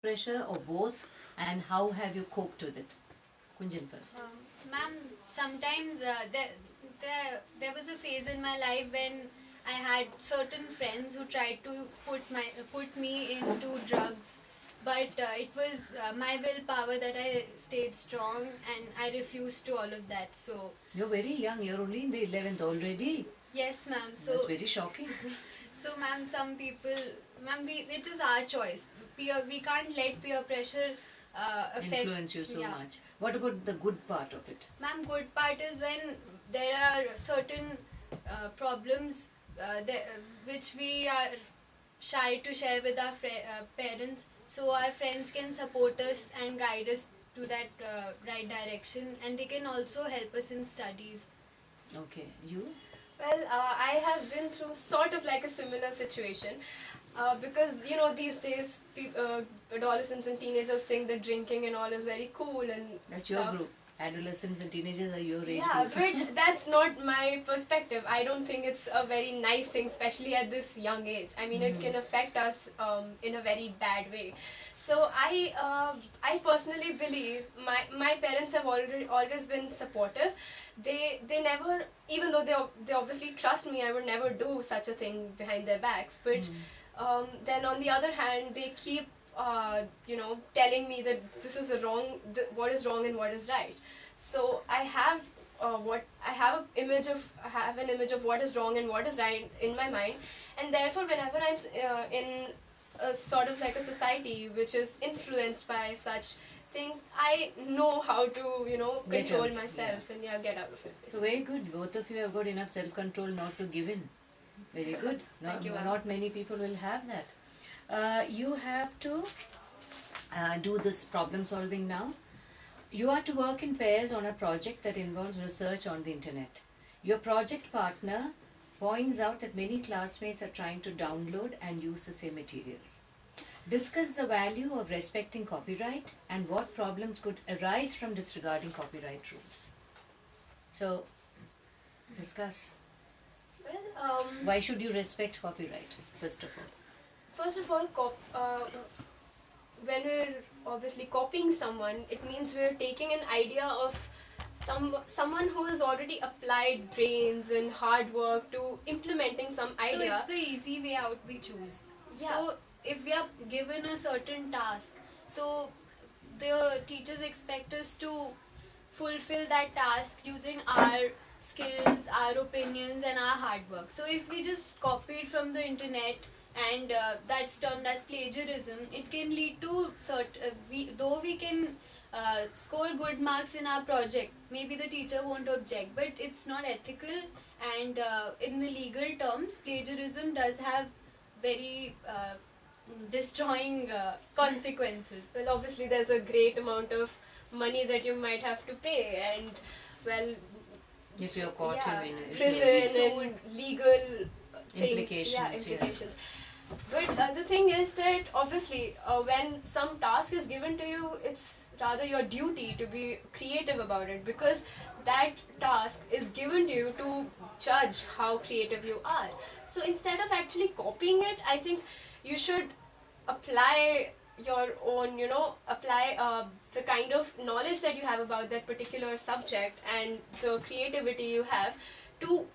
pressure or both, and how have you coped with it? Kunjan first. Ma'am, sometimes there was a phase in my life when I had certain friends who tried to put me into drugs, but it was my willpower that I stayed strong and I refused to all of that. So You're very young. You're only in the 11th already. yes, ma'am. That's very shocking. So, ma'am, some people, ma'am, it is our choice. We can't let peer pressure affect. Influence you so much. What about the good part of it? Ma'am, good part is when there are certain problems which we are shy to share with our parents, so our friends can support us and guide us to that right direction, and they can also help us in studies. Okay, you? Well, I have been through sort of like a similar situation. Because these days adolescents and teenagers think that drinking and all is very cool and That's stuff. your group. Adolescents and teenagers are your age Yeah, group. but that's not my perspective. I don't think it's a very nice thing, especially at this young age. I mean, it can affect us in a very bad way. So I personally believe my parents have always been supportive. They never, even though they obviously trust me, I would never do such a thing behind their backs. But then on the other hand, they keep telling me that this is what is wrong and what is right. So I have I have an image of what is wrong and what is right in my mind, and therefore whenever I'm in a sort of like a society which is influenced by such things, I know how to Get control out, myself and get out of it. So very good. Both of you have got enough self-control not to give in. Very good. Thank you, ma'am. Not many people will have that. You have to do this problem solving now. You are to work in pairs on a project that involves research on the internet. Your project partner points out that many classmates are trying to download and use the same materials. Discuss the value of respecting copyright and what problems could arise from disregarding copyright rules. So, discuss. Well, Why should you respect copyright, first of all? first of all, when we're obviously copying someone, it means we're taking an idea of someone who has already applied brains and hard work to implementing some So idea. it's the easy way out we choose. Yeah. So if we are given a certain task, so the teachers expect us to fulfill that task using our skills, our opinions, and our hard work. So if we just copied from the internet and that's termed as plagiarism, it can lead to though we can score good marks in our project, maybe the teacher won't object, but it's not ethical, and in the legal terms, plagiarism does have very destroying consequences. Well, obviously there's a great amount of money that you might have to pay, and well, If you're caught, yeah, you mean, prison and legal things, Implications, implications. But the thing is that obviously when some task is given to you, it's rather your duty to be creative about it, because that task is given to you to judge how creative you are. So instead of actually copying it, I think you should apply your own, the kind of knowledge that you have about that particular subject and the creativity you have to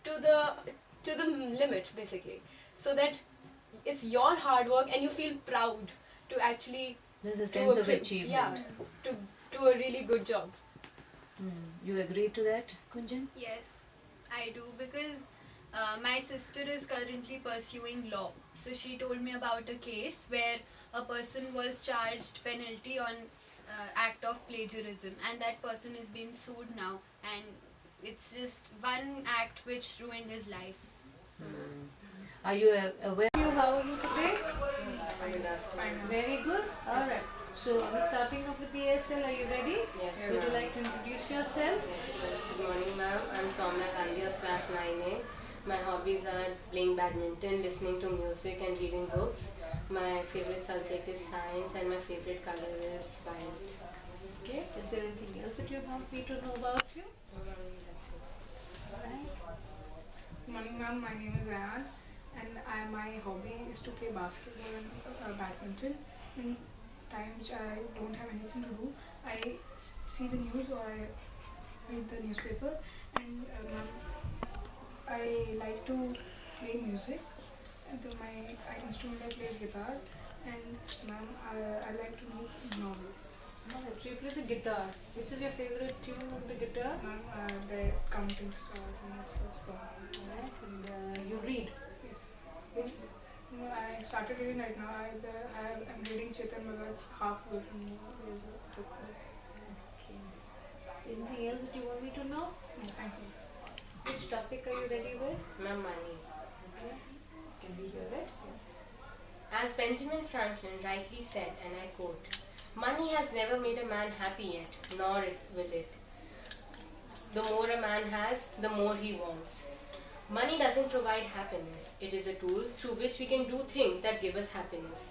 the limit, basically, so that it's your hard work and you feel proud to actually there's a do sense of great- achievement. yeah, to do a really good job. You agree to that, Kunjan? Yes, I do, because my sister is currently pursuing law. So she told me about a case where a person was charged penalty on act of plagiarism, and that person is being sued now, and it's just one act which ruined his life. So Are you aware? How are you today? Very good. All right. So we're starting off with the ASL. Are you ready? Yes, Would you ma'am. like to introduce yourself? Yes, good morning, ma'am. I'm Soumya Gandhi of class 9A. My hobbies are playing badminton, listening to music, and reading books. My favorite subject is science, and my favorite color is violet. Okay. Is there anything else that you want me to know about you? That's it. All right. Good morning, ma'am. My name is Ayan, and my hobby is to play basketball and badminton. And time which I don't have anything to do, I see the news or I read the newspaper, and I like to play music. And my instrument I play is guitar, and I like to read novels. So you play the guitar. Which is your favorite tune of the guitar? The Counting Star, and it's a song. And you read. Yes. No, I started reading right now. I'm reading Chetan Bhagat's halfway from there's a book. Anything else that you want me to know? No, thank you. Which topic are you ready with? Ma'am, money. Okay. Can we hear it? As Benjamin Franklin rightly said, and I quote, "Money has never made a man happy yet, nor will it. The more a man has, the more he wants. Money doesn't provide happiness. It is a tool through which we can do things that give us happiness.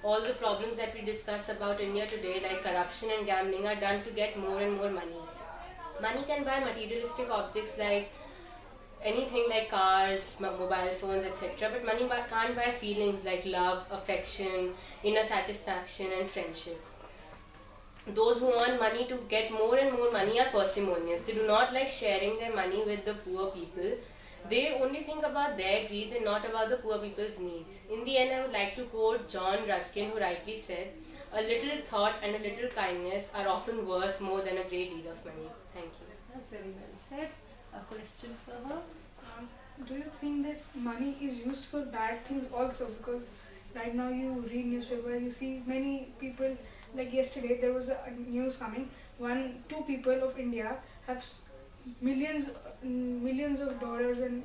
All the problems that we discuss about India today, like corruption and gambling, are done to get more and more money. Money can buy materialistic objects like anything like cars, mobile phones, etc. But money can't buy feelings like love, affection, inner satisfaction, and friendship. Those who earn money to get more and more money are parsimonious. They do not like sharing their money with the poor people. They only think about their greeds and not about the poor people's needs. In the end, I would like to quote John Ruskin, who rightly said, "A little thought and a little kindness are often worth more than a great deal of money." Thank you. That's very well said. A question for her? Do you think that money is used for bad things also? Because right now you read newspaper, you see many people, like yesterday there was a news coming, two people of India have millions of dollars and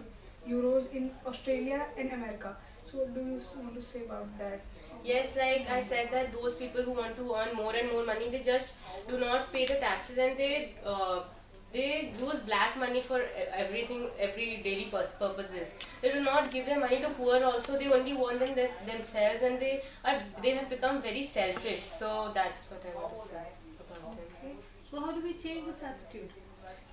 euros in Australia and America. So what do you want to say about that? Yes, like I said, that those people who want to earn more and more money, they just do not pay the taxes, and they use black money for everything, every daily purposes. They do not give their money to poor also. They only want them themselves, and they have become very selfish. So that's what I want to say about them. So how do we change this attitude?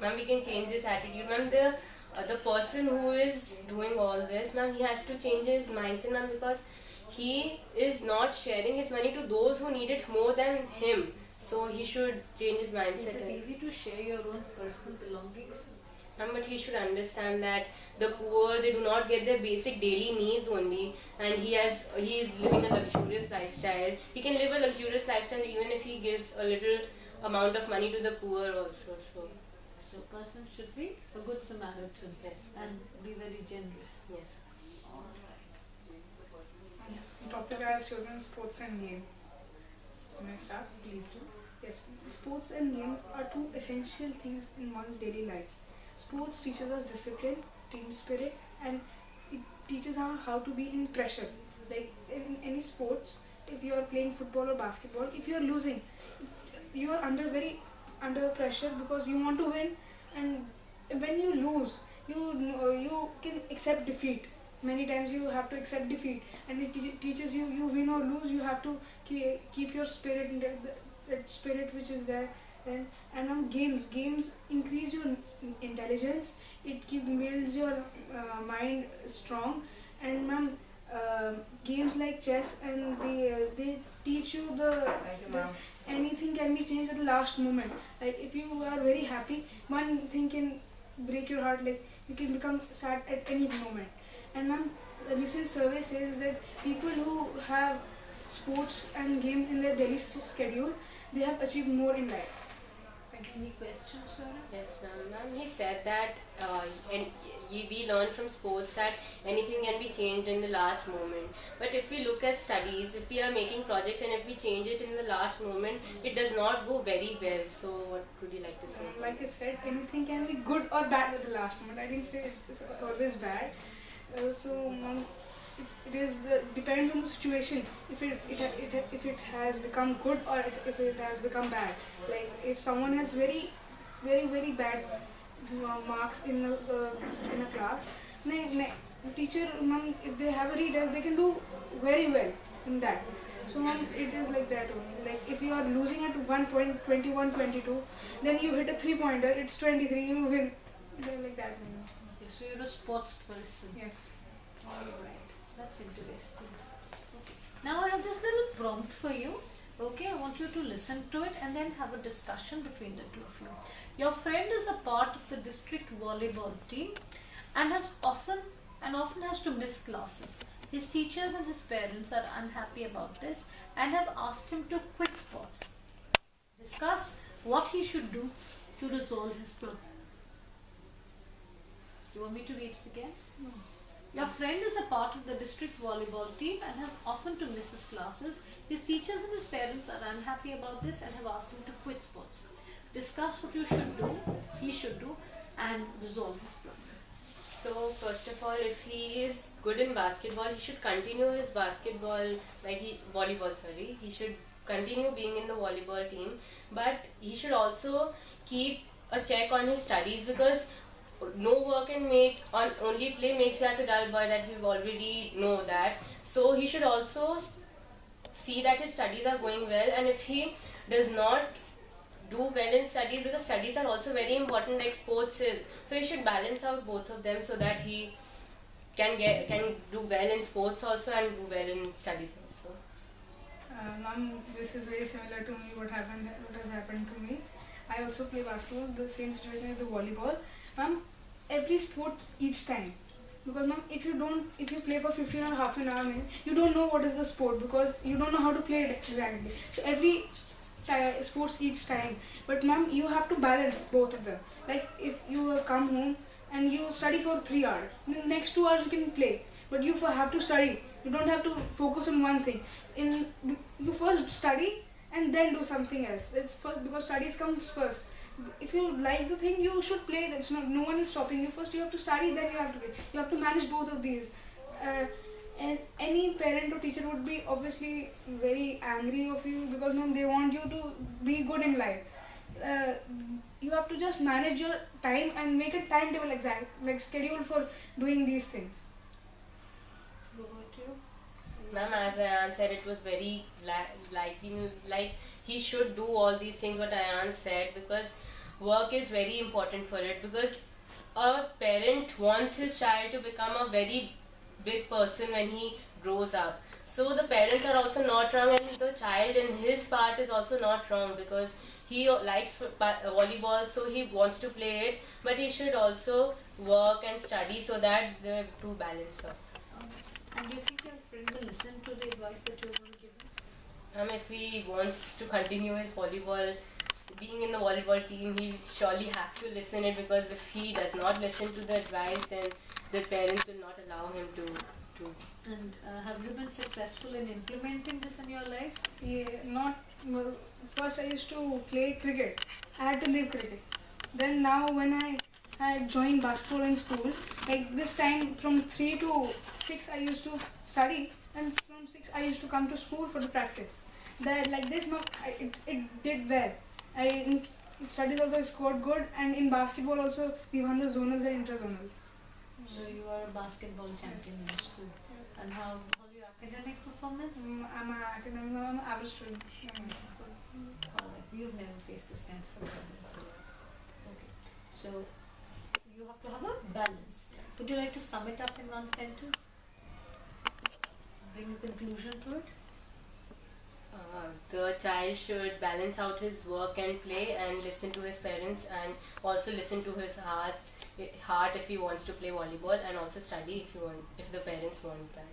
Ma'am, we can change this attitude. Ma'am, the person who is doing all this, ma'am, he has to change his mindset, ma'am, because he is not sharing his money to those who need it more than him. So he should change his mindset. Is it easy to share your own personal belongings? But he should understand that the poor, they do not get their basic daily needs only, and he is living a luxurious lifestyle. He can live a luxurious lifestyle even if he gives a little amount of money to the poor also. So a person should be a good Samaritan, yes, and be very generous. yes. The topic I have chosen is sports and games. Can I start? Please do. Yes, sports and games are two essential things in one's daily life. Sports teaches us discipline, team spirit, and it teaches us how to be in pressure. Like in any sports, if you are playing football or basketball, if you are losing, you are under pressure because you want to win, and when you lose, you can accept defeat. Many times you have to accept defeat, and it teaches you win or lose, you have to keep your spirit in that spirit which is there. And on games increase your intelligence, it builds your mind strong. And games like chess, and they teach you the anything can be changed at the last moment. Like if you are very happy, one thing can break your heart, like you can become sad at any moment. And a recent survey says that people who have sports and games in their daily schedule, they have achieved more in life. Any questions, Sora? Yes, ma'am. He said that we learn from sports that anything can be changed in the last moment. But if we look at studies, if we are making projects and if we change it in the last moment, it does not go very well. So what would you like to say? Like I said, anything can be good or bad at the last moment. I didn't say it's always bad. It is depends on the situation. If it has become good or if it has become bad. Like if someone has very bad marks in a class, teacher, if they have a reader, they can do very well in that. So it is like that only. Like if you are losing at 1 point 21-22, then you hit a 3-pointer, it's 23, you win. Like that only. Okay, so you're a sports person. Yes. Alright, that's interesting. Okay. Now I have this little prompt for you. Okay, I want you to listen to it and then have a discussion between the two of you. Your friend is a part of the district volleyball team and often has to miss classes. His teachers and his parents are unhappy about this and have asked him to quit sports. Discuss what he should do to resolve his problem. You want me to read it again? No. Your friend is a part of the district volleyball team and has often to miss his classes. His teachers and his parents are unhappy about this and have asked him to quit sports. Discuss what he should do and resolve his problem. So first of all, if he is good in basketball, he should continue his volleyball. He should continue being in the volleyball team, but he should also keep a check on his studies, because no work and only play makes you like a dull boy, that we already know that. So he should also see that his studies are going well, and if he does not do well in studies, because studies are also very important like sports is, so he should balance out both of them so that he can do well in sports also and do well in studies also. Ma'am, this is very similar to me. What has happened to me. I also play basketball. The same situation is the volleyball. Ma'am, every sport each time. Because ma'am, if you play for 15 or half an hour, you don't know what is the sport, because you don't know how to play it exactly. So every sports each time. But ma'am, you have to balance both of them. Like if you come home and you study for 3 hours, the next 2 hours you can play. But you have to study. You don't have to focus on one thing. You first study and then do something else. It's first, because studies comes first. If you like the thing, you should play. That's no one is stopping you. First you have to study, then you have to play. You have to manage both of these. And any parent or teacher would be obviously very angry of you, because ma'am, they want you to be good in life. You have to just manage your time and make a timetable like schedule for doing these things. Ma'am, as Ayan said, it was very likely, like he should do all these things what Ayan said, because work is very important for it, because a parent wants his child to become a very big person when he grows up. So the parents are also not wrong, and the child in his part is also not wrong, because he likes volleyball, so he wants to play it, but he should also work and study so that the two balance out. And do you think your friend will listen to the advice that you're going to give him? If he wants to continue his volleyball, being in the volleyball team, he surely has to listen it, because if he does not listen to the advice, then the parents will not allow him to. And have you been successful in implementing this in your life? Yeah, well, first I used to play cricket. I had to leave cricket. Then now when I had joined basketball in school, like this time from 3 to 6 I used to study, and from 6 I used to come to school for the practice. That like this, it did well. In studies also I scored good, and in basketball also we won the zonals and intra-zonals. So you are a basketball champion in school. And how was your academic performance? I'm an average student. Alright, you've never faced this kind of problem. Okay, so you have to have a balance. Would you like to sum it up in one sentence? Bring a conclusion to it? The child should balance out his work and play, and listen to his parents, and also listen to his heart if he wants to play volleyball, and also study if the parents want that.